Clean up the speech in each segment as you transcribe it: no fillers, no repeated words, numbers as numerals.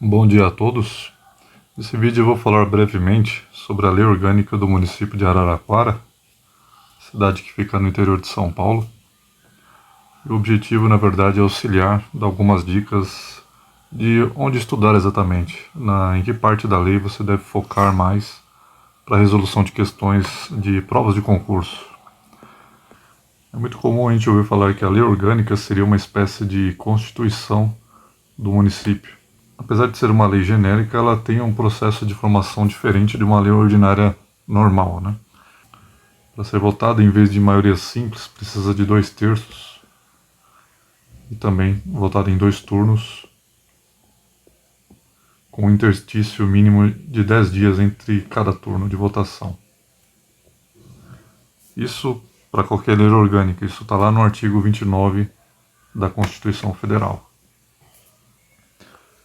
Bom dia a todos. Nesse vídeo eu vou falar brevemente sobre a Lei Orgânica do município de Araraquara, cidade que fica no interior de São Paulo. E o objetivo, na verdade, é auxiliar, dar algumas dicas de onde estudar exatamente, em que parte da lei você deve focar mais para a resolução de questões de provas de concurso. É muito comum a gente ouvir falar que a Lei Orgânica seria uma espécie de constituição do município. Apesar de ser uma lei genérica, ela tem um processo de formação diferente de uma lei ordinária normal, né? Para ser votada, em vez de maioria simples, precisa de 2/3 e também votada em 2 turnos, com um interstício mínimo de 10 dias entre cada turno de votação. Isso para qualquer lei orgânica, isso está lá no artigo 29 da Constituição Federal.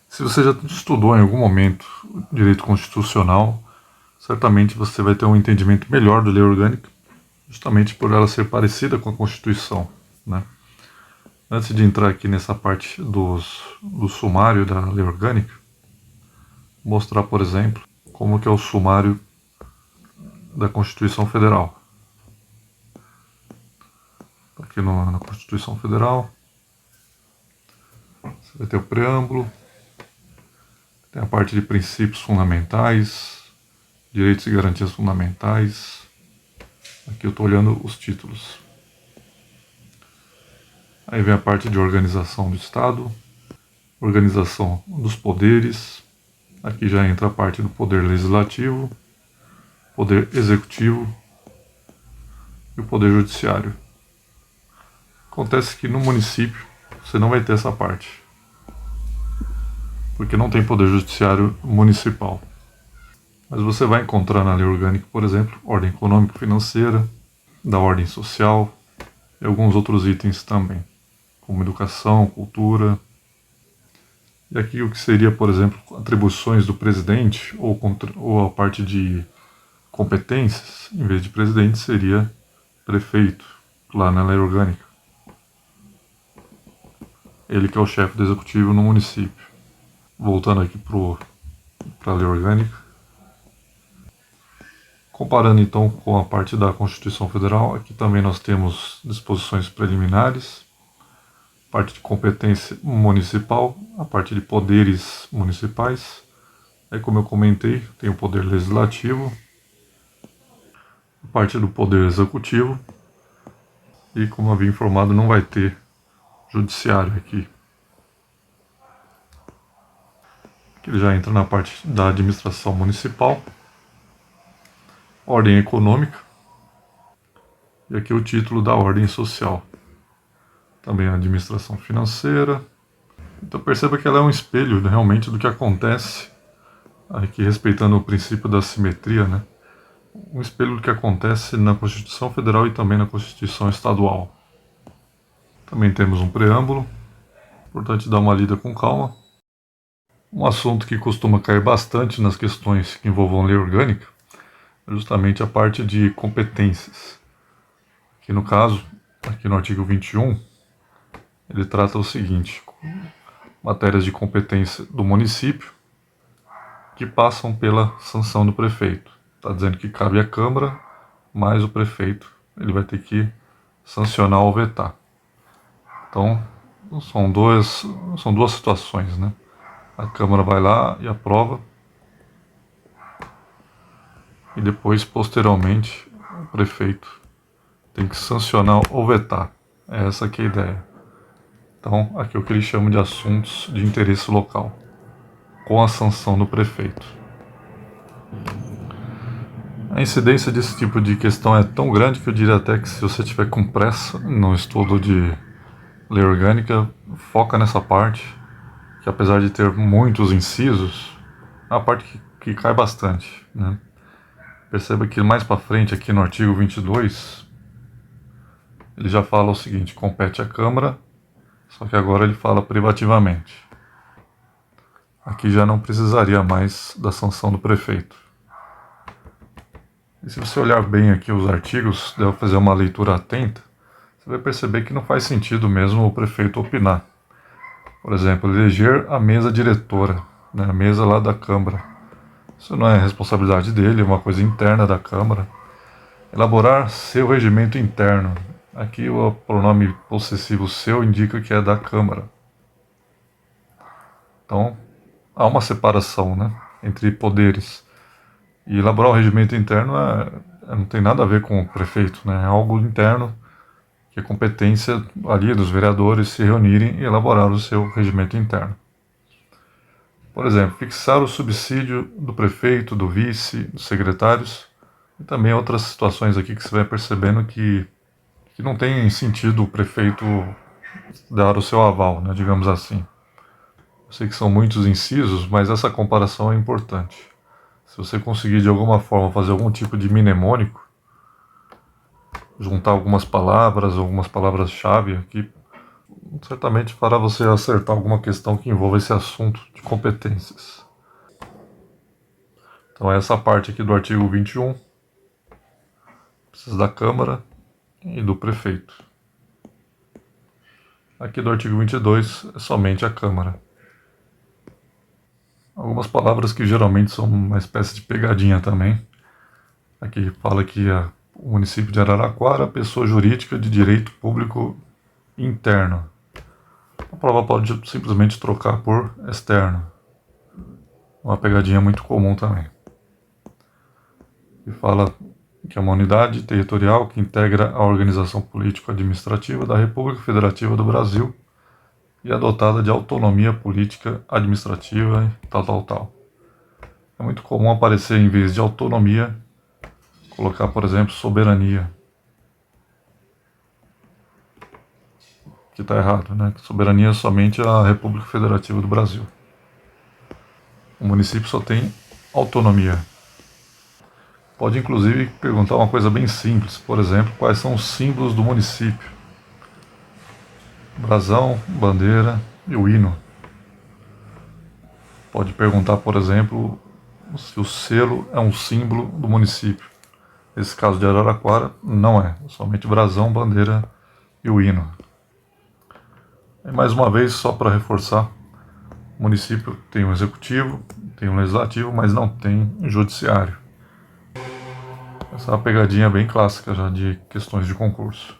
Se você já estudou em algum momento direito constitucional, certamente você vai ter um entendimento melhor da lei orgânica, justamente por ela ser parecida com a Constituição, né? Antes de entrar aqui nessa parte do sumário da lei orgânica, vou mostrar, por exemplo, como que é o sumário da Constituição Federal. Aqui na Constituição Federal, você vai ter o preâmbulo, tem a parte de princípios fundamentais, direitos e garantias fundamentais. Aqui eu estou olhando os títulos. Aí vem a parte de organização do Estado, organização dos poderes. Aqui já entra a parte do poder legislativo, poder executivo e o poder judiciário. Acontece que no município você não vai ter essa parte, porque não tem poder judiciário municipal. Mas você vai encontrar na lei orgânica, por exemplo, ordem econômico-financeira, da ordem social e alguns outros itens também, como educação, cultura. E aqui o que seria, por exemplo, atribuições do presidente ou a parte de competências, em vez de presidente, seria prefeito, lá na lei orgânica. Ele que é o chefe do executivo no município. Voltando aqui para a lei orgânica. Comparando então com a parte da Constituição Federal, aqui também nós temos disposições preliminares, parte de competência municipal, a parte de poderes municipais. Aí, como eu comentei, tem o poder legislativo, a parte do poder executivo e, como eu havia informado, não vai ter judiciário aqui. Aqui ele já entra na parte da administração municipal, ordem econômica e aqui o título da ordem social. Também a administração financeira. Então perceba que ela é um espelho, né, realmente do que acontece, aqui respeitando o princípio da simetria, né? Um espelho do que acontece na Constituição Federal e também na Constituição Estadual. Também temos um preâmbulo, importante dar uma lida com calma. Um assunto que costuma cair bastante nas questões que envolvam lei orgânica é justamente a parte de competências. Que no caso, aqui no artigo 21, ele trata o seguinte: matérias de competência do município que passam pela sanção do prefeito. Está dizendo que cabe à Câmara, mas o prefeito ele vai ter que sancionar ou vetar. Então, são duas situações, né? A Câmara vai lá e aprova, e depois, posteriormente, o prefeito tem que sancionar ou vetar. É essa que é a ideia. Então, aqui é o que eles chamam de assuntos de interesse local, com a sanção do prefeito. A incidência desse tipo de questão é tão grande que eu diria até que, se você tiver com pressa no estudo de lei orgânica, foca nessa parte, que apesar de ter muitos incisos, é uma parte que cai bastante, né? Perceba que mais para frente, aqui no artigo 22, ele já fala o seguinte: compete à Câmara, só que agora ele fala privativamente. Aqui já não precisaria mais da sanção do prefeito. E se você olhar bem aqui os artigos, deve fazer uma leitura atenta, você vai perceber que não faz sentido mesmo o prefeito opinar. Por exemplo, eleger a mesa diretora. né, a mesa lá da Câmara. Isso não é responsabilidade dele, é uma coisa interna da Câmara. Elaborar seu regimento interno. Aqui o pronome possessivo seu indica que é da Câmara. Então, há uma separação, né, entre poderes. E elaborar o regimento interno não tem nada a ver com o prefeito, né, é algo interno, que é competência ali dos vereadores se reunirem e elaborar o seu regimento interno. Por exemplo, fixar o subsídio do prefeito, do vice, dos secretários, e também outras situações aqui que você vai percebendo que não tem sentido o prefeito dar o seu aval, né, digamos assim. Eu sei que são muitos incisos, mas essa comparação é importante. Se você conseguir de alguma forma fazer algum tipo de mnemônico, juntar algumas palavras-chave aqui, certamente fará você acertar alguma questão que envolva esse assunto de competências. Então essa parte aqui do artigo 21 precisa da Câmara e do prefeito. Aqui do artigo 22 é somente a Câmara. Algumas palavras que geralmente são uma espécie de pegadinha também. Aqui fala que o município de Araraquara, pessoa jurídica de direito público interno. A prova pode simplesmente trocar por externo. Uma pegadinha muito comum também. E fala que é uma unidade territorial que integra a organização político-administrativa da República Federativa do Brasil e é dotada de autonomia política, administrativa e tal. É muito comum aparecer, em vez de autonomia, colocar, por exemplo, soberania. Que está errado, né? Soberania é somente a República Federativa do Brasil. O município só tem autonomia. Pode inclusive perguntar uma coisa bem simples, por exemplo, quais são os símbolos do município? Brasão, bandeira e o hino. Pode perguntar, por exemplo, se o selo é um símbolo do município. Nesse caso de Araraquara, não é. Somente brasão, bandeira e o hino. E mais uma vez, só para reforçar, o município tem um executivo, tem um legislativo, mas não tem um judiciário. Essa é uma pegadinha bem clássica já de questões de concurso.